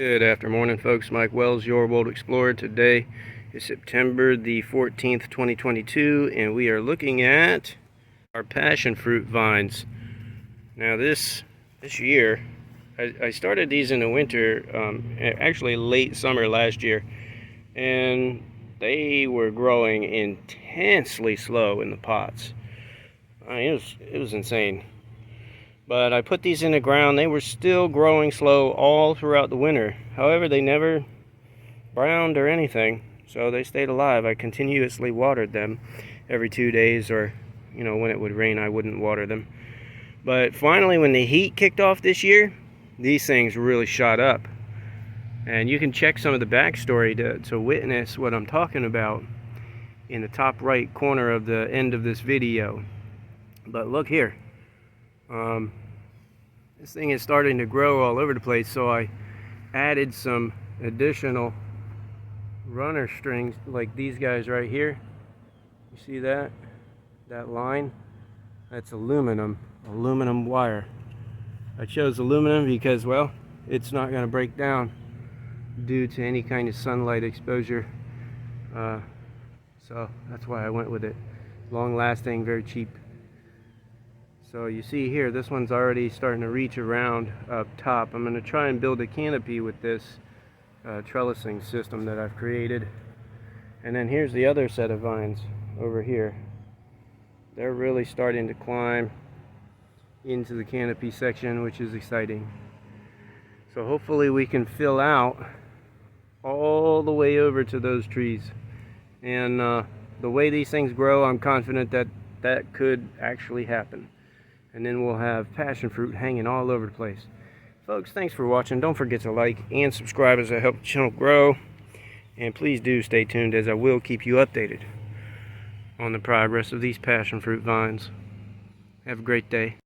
Good afternoon, folks. Mike Wells, your World Explorer. Today is September the 14th, 2022, and we are looking at our passion fruit vines. Now this year, I started these in the winter, actually late summer last year, and they were growing intensely slow in the pots. I mean, it was insane. But I put these in the ground. They were still growing slow all throughout the winter. However, they never browned or anything, so they stayed alive. I continuously watered them every 2 days, or when it would rain I wouldn't water them. But finally, when the heat kicked off this year, these things really shot up. And you can check some of the backstory to witness what I'm talking about in the top right corner of the end of this video. But look here. This thing is starting to grow all over the place, so I added some additional runner strings like these guys right here. You see that line? That's aluminum wire. I chose aluminum because, well, it's not going to break down due to any kind of sunlight exposure, so that's why I went with it. Long lasting, very cheap. So you see here, this one's already starting to reach around up top. I'm going to try and build a canopy with this trellising system that I've created. And then here's the other set of vines over here. They're really starting to climb into the canopy section, which is exciting. So hopefully we can fill out all the way over to those trees. And the way these things grow, I'm confident that could actually happen. And then we'll have passion fruit hanging all over the place. Folks, thanks for watching. Don't forget to like and subscribe as I help the channel grow. And please do stay tuned, as I will keep you updated on the progress of these passion fruit vines. Have a great day.